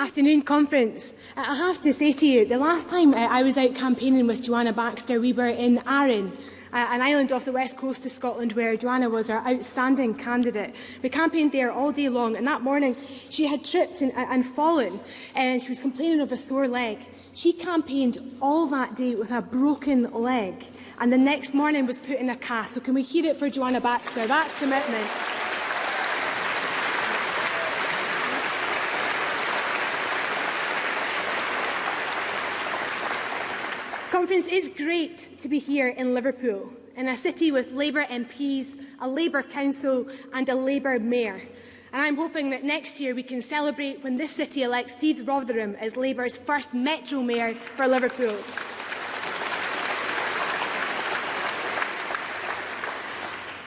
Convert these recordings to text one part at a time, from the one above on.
Afternoon conference. I have to say to you, the last time I was out campaigning with Joanna Baxter, we were in Arran, an island off the west coast of Scotland where Joanna was our outstanding candidate. We campaigned there all day long, and that morning she had tripped and fallen, and she was complaining of a sore leg. She campaigned all that day with a broken leg, and the next morning was put in a cast. So can we hear it for Joanna Baxter? That's commitment. Conference, it's great to be here in Liverpool, in a city with Labour MPs, a Labour Council and a Labour Mayor. And I'm hoping that next year we can celebrate when this city elects Steve Rotherham as Labour's first Metro Mayor for Liverpool.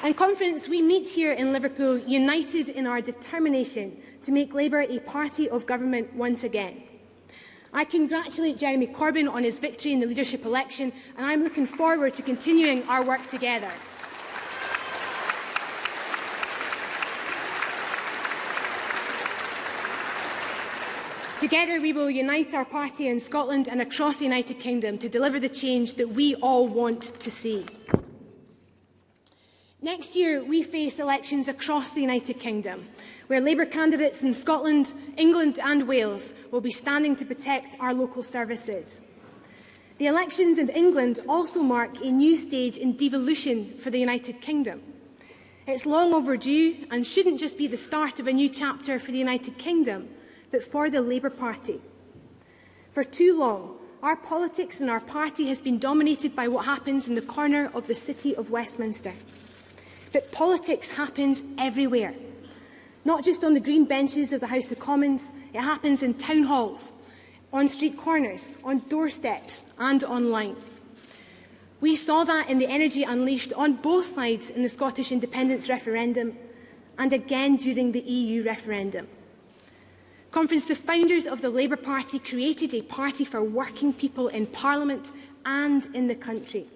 And Conference, we meet here in Liverpool united in our determination to make Labour a party of government once again. I congratulate Jeremy Corbyn on his victory in the leadership election, and I'm looking forward to continuing our work together. Together we will unite our party in Scotland and across the United Kingdom to deliver the change that we all want to see. Next year we face elections across the United Kingdom, where Labour candidates in Scotland, England and Wales will be standing to protect our local services. The elections in England also mark a new stage in devolution for the United Kingdom. It's long overdue and shouldn't just be the start of a new chapter for the United Kingdom, but for the Labour Party. For too long, our politics and our party has been dominated by what happens in the corner of the city of Westminster. But politics happens everywhere. Not just on the green benches of the House of Commons, it happens in town halls, on street corners, on doorsteps and online. We saw that in the energy unleashed on both sides in the Scottish independence referendum and again during the EU referendum. Conference, the founders of the Labour Party created a party for working people in Parliament and in the country.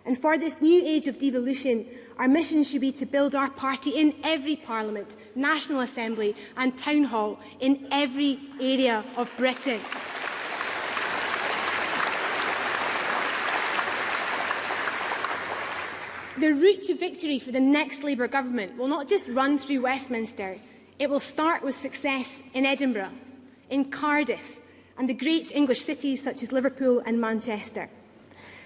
And for this new age of devolution, our mission should be to build our party in every Parliament, National Assembly and Town Hall in every area of Britain. The route to victory for the next Labour government will not just run through Westminster. It will start with success in Edinburgh, in Cardiff and the great English cities such as Liverpool and Manchester.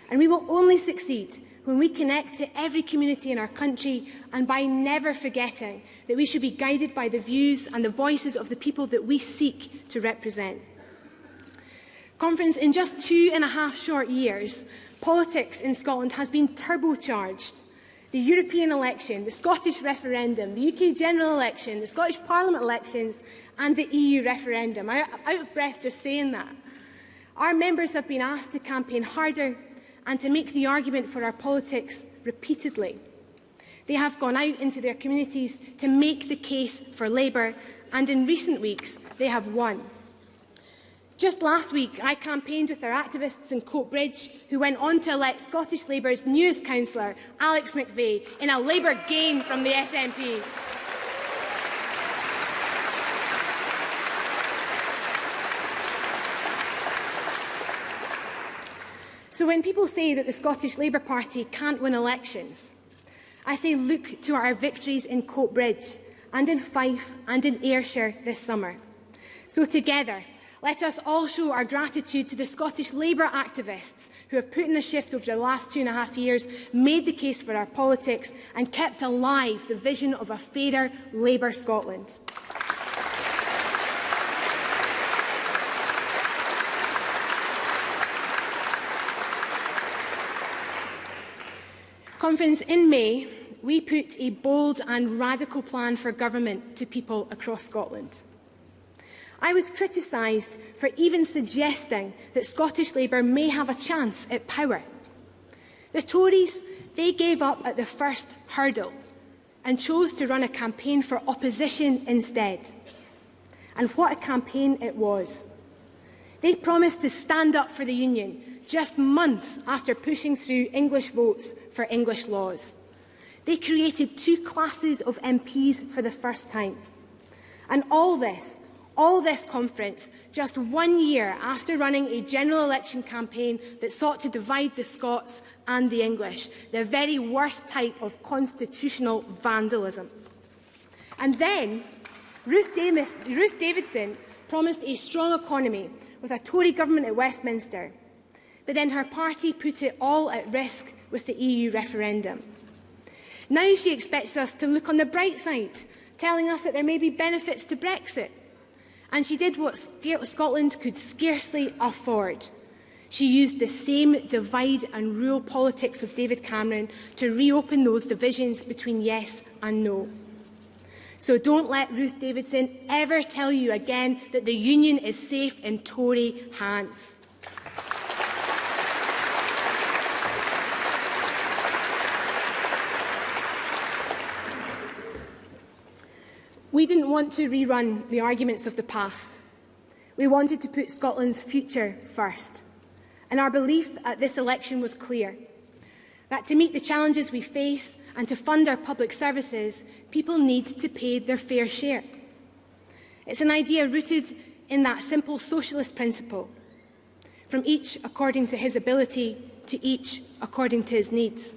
And we will only succeed when we connect to every community in our country and by never forgetting that we should be guided by the views and the voices of the people that we seek to represent. Conference, in just 2.5 short years, politics in Scotland has been turbocharged. The European election, the Scottish referendum, the UK general election, the Scottish Parliament elections and the EU referendum. I'm out of breath just saying that. Our members have been asked to campaign harder and to make the argument for our politics repeatedly. They have gone out into their communities to make the case for Labour, and in recent weeks they have won. Just last week, I campaigned with our activists in Coatbridge, who went on to elect Scottish Labour's newest councillor, Alex McVeigh, in a Labour gain from the SNP. So when people say that the Scottish Labour Party can't win elections, I say look to our victories in Coatbridge and in Fife and in Ayrshire this summer. So together, let us all show our gratitude to the Scottish Labour activists who have put in a shift over the last 2.5 years, made the case for our politics and kept alive the vision of a fairer Labour Scotland. Conference, in May, we put a bold and radical plan for government to people across Scotland. I was criticised for even suggesting that Scottish Labour may have a chance at power. The Tories, they gave up at the first hurdle and chose to run a campaign for opposition instead. And what a campaign it was. They promised to stand up for the Union just months after pushing through English votes for English laws. They created 2 classes of MPs for the first time. And all this All this conference, just 1 year after running a general election campaign that sought to divide the Scots and the English, the very worst type of constitutional vandalism. And then Ruth Davidson promised a strong economy with a Tory government at Westminster, but then her party put it all at risk with the EU referendum. Now she expects us to look on the bright side, telling us that there may be benefits to Brexit. And she did what Scotland could scarcely afford. She used the same divide and rule politics of David Cameron to reopen those divisions between yes and no. So don't let Ruth Davidson ever tell you again that the Union is safe in Tory hands. We didn't want to rerun the arguments of the past. We wanted to put Scotland's future first. And our belief at this election was clear, that to meet the challenges we face and to fund our public services, people need to pay their fair share. It's an idea rooted in that simple socialist principle, from each according to his ability to each according to his needs.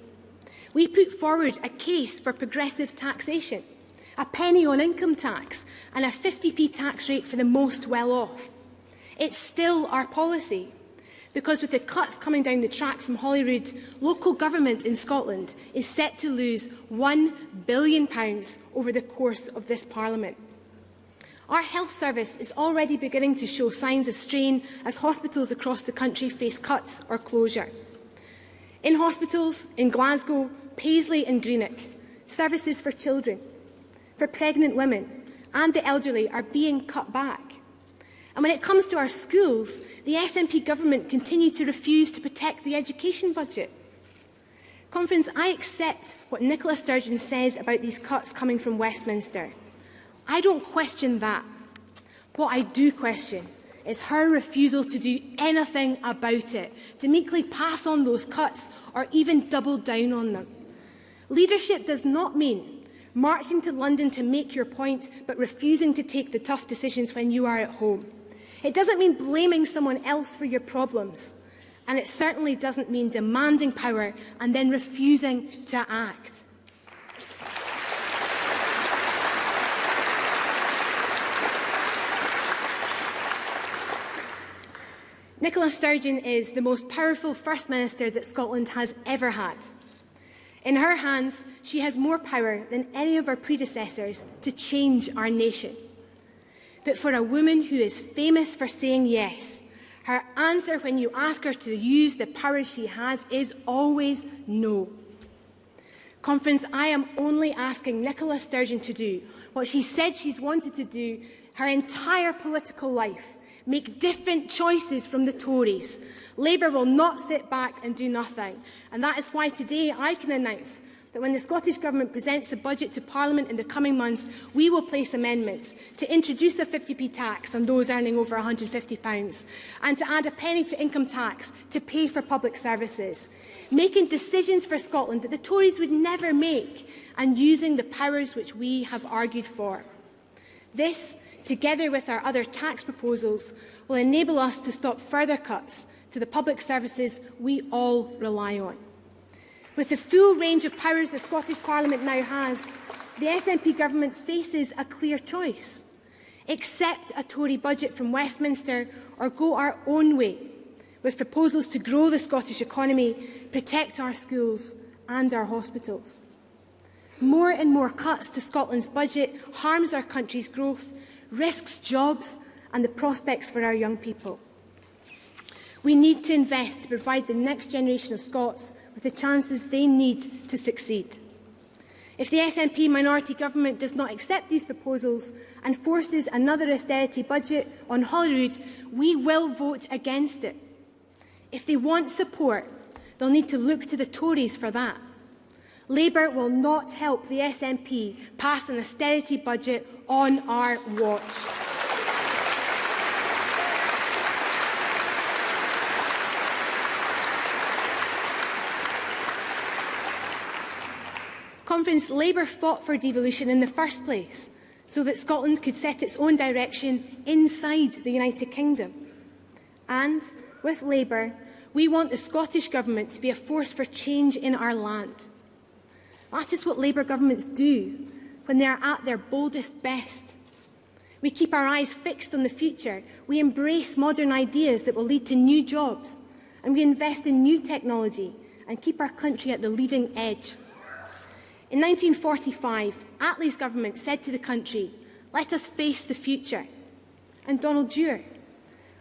We put forward a case for progressive taxation, a penny on income tax and a 50p tax rate for the most well-off. It's still our policy, because with the cuts coming down the track from Holyrood, local government in Scotland is set to lose £1 billion over the course of this Parliament. Our health service is already beginning to show signs of strain as hospitals across the country face cuts or closure. In hospitals in Glasgow, Paisley and Greenock, services for children, for pregnant women and the elderly are being cut back. And when it comes to our schools, the SNP government continue to refuse to protect the education budget. Conference, I accept what Nicola Sturgeon says about these cuts coming from Westminster. I don't question that. What I do question is her refusal to do anything about it, to meekly pass on those cuts or even double down on them. Leadership does not mean marching to London to make your point, but refusing to take the tough decisions when you are at home. It doesn't mean blaming someone else for your problems. And it certainly doesn't mean demanding power and then refusing to act. Nicola Sturgeon is the most powerful First Minister that Scotland has ever had. In her hands, she has more power than any of her predecessors to change our nation. But for a woman who is famous for saying yes, her answer when you ask her to use the power she has is always no. Conference, I am only asking Nicola Sturgeon to do what she said she's wanted to do her entire political life, make different choices from the Tories. Labour will not sit back and do nothing. And that is why today I can announce that when the Scottish Government presents a budget to Parliament in the coming months, we will place amendments to introduce a 50p tax on those earning over £150 and to add a penny to income tax to pay for public services, making decisions for Scotland that the Tories would never make and using the powers which we have argued for. This, together with our other tax proposals, will enable us to stop further cuts to the public services we all rely on. With the full range of powers the Scottish Parliament now has, the SNP government faces a clear choice. Accept a Tory budget from Westminster or go our own way, with proposals to grow the Scottish economy, protect our schools and our hospitals. More and more cuts to Scotland's budget harms our country's growth, risks jobs and the prospects for our young people. We need to invest to provide the next generation of Scots with the chances they need to succeed. If the SNP minority government does not accept these proposals and forces another austerity budget on Holyrood, we will vote against it. If they want support, they'll need to look to the Tories for that. Labour will not help the SNP pass an austerity budget on our watch. Conference, Labour fought for devolution in the first place, so that Scotland could set its own direction inside the United Kingdom. And, with Labour, we want the Scottish Government to be a force for change in our land. That is what Labour governments do when they are at their boldest best. We keep our eyes fixed on the future, we embrace modern ideas that will lead to new jobs, and we invest in new technology and keep our country at the leading edge. In 1945, Attlee's government said to the country, "Let us face the future." And Donald Dewar,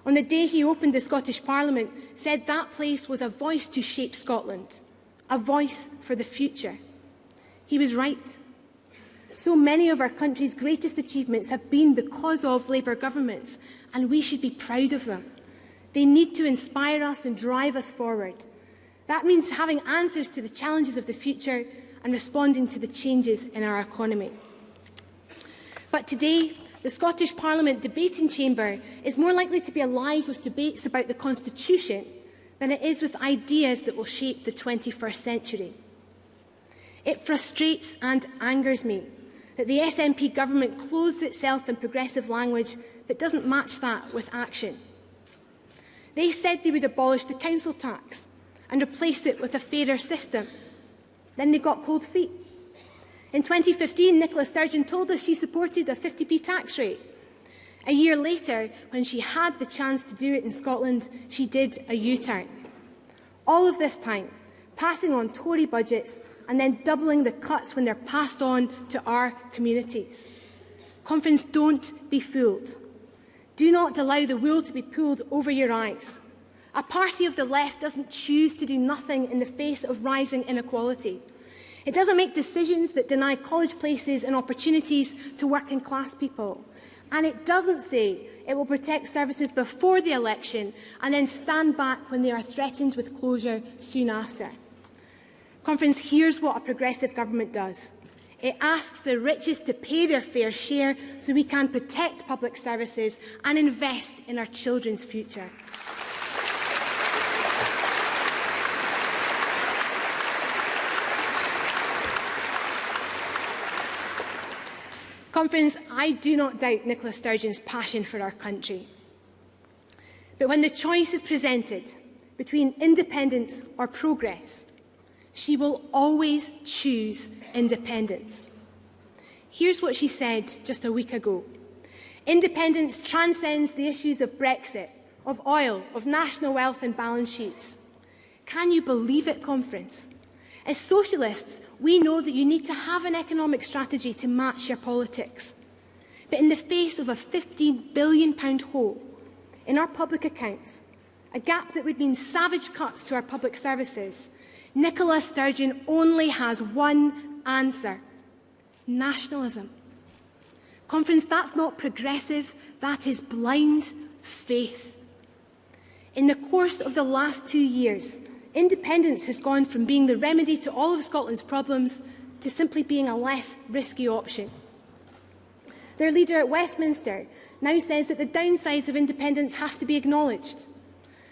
on the day he opened the Scottish Parliament, said that place was a voice to shape Scotland, a voice for the future. He was right. So many of our country's greatest achievements have been because of Labour governments, and we should be proud of them. They need to inspire us and drive us forward. That means having answers to the challenges of the future and responding to the changes in our economy. But today, the Scottish Parliament debating chamber is more likely to be alive with debates about the Constitution than it is with ideas that will shape the 21st century. It frustrates and angers me that the SNP government clothes itself in progressive language but doesn't match that with action. They said they would abolish the council tax and replace it with a fairer system. Then they got cold feet. In 2015, Nicola Sturgeon told us she supported a 50p tax rate. A year later, when she had the chance to do it in Scotland, she did a U-turn. All of this time, passing on Tory budgets and then doubling the cuts when they're passed on to our communities. Conference, don't be fooled. Do not allow the wool to be pulled over your eyes. A party of the left doesn't choose to do nothing in the face of rising inequality. It doesn't make decisions that deny college places and opportunities to working class people. And it doesn't say it will protect services before the election and then stand back when they are threatened with closure soon after. Conference, here's what a progressive government does. It asks the richest to pay their fair share so we can protect public services and invest in our children's future. Conference, I do not doubt Nicola Sturgeon's passion for our country. But when the choice is presented between independence or progress, she will always choose independence. Here's what she said just a week ago. Independence transcends the issues of Brexit, of oil, of national wealth and balance sheets. Can you believe it, Conference? As socialists, we know that you need to have an economic strategy to match your politics. But in the face of a £15 billion hole in our public accounts, a gap that would mean savage cuts to our public services, Nicola Sturgeon only has one answer: nationalism. Conference, that's not progressive, that is blind faith. In the course of the last 2 years, independence has gone from being the remedy to all of Scotland's problems to simply being a less risky option. Their leader at Westminster now says that the downsides of independence have to be acknowledged.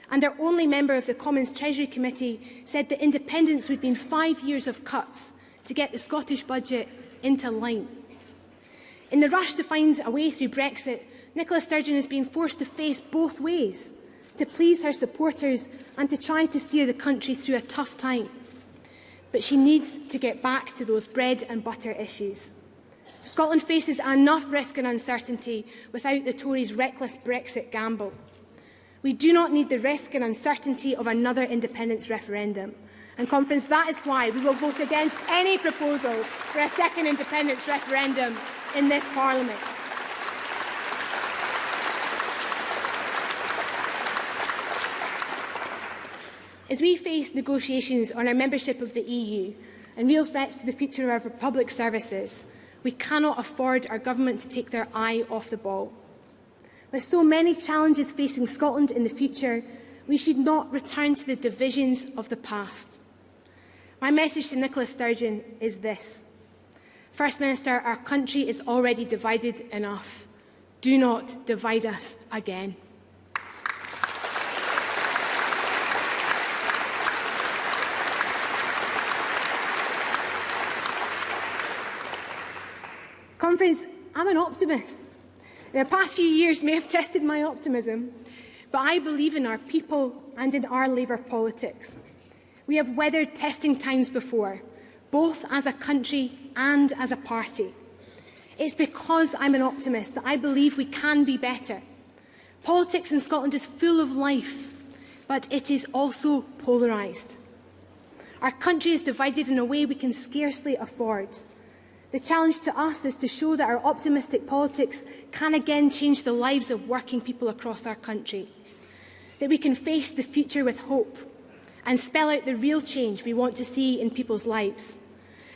And their only member of the Commons Treasury Committee said that independence would mean 5 years of cuts to get the Scottish budget into line. In the rush to find a way through Brexit, Nicola Sturgeon is being forced to face both ways, to please her supporters and to try to steer the country through a tough time. But she needs to get back to those bread and butter issues. Scotland faces enough risk and uncertainty without the Tories' reckless Brexit gamble. We do not need the risk and uncertainty of another independence referendum. And Conference, that is why we will vote against any proposal for a second independence referendum in this Parliament. As we face negotiations on our membership of the EU and real threats to the future of our public services, we cannot afford our government to take their eye off the ball. With so many challenges facing Scotland in the future, we should not return to the divisions of the past. My message to Nicola Sturgeon is this. First Minister, our country is already divided enough. Do not divide us again. Conference, I'm an optimist. The past few years may have tested my optimism, but I believe in our people and in our Labour politics. We have weathered testing times before, both as a country and as a party. It's because I'm an optimist that I believe we can be better. Politics in Scotland is full of life, but it is also polarised. Our country is divided in a way we can scarcely afford. The challenge to us is to show that our optimistic politics can again change the lives of working people across our country, that we can face the future with hope and spell out the real change we want to see in people's lives,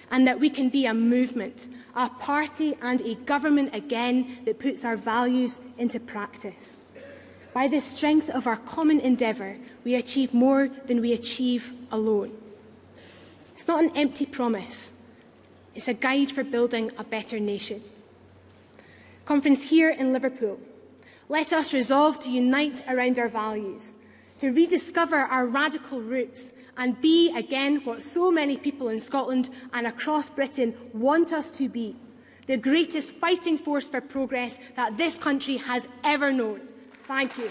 and that we can be a movement, a party and a government again that puts our values into practice. By the strength of our common endeavour, we achieve more than we achieve alone. It's not an empty promise. It's a guide for building a better nation. Conference here in Liverpool. Let us resolve to unite around our values, to rediscover our radical roots and be again what so many people in Scotland and across Britain want us to be, the greatest fighting force for progress that this country has ever known. Thank you.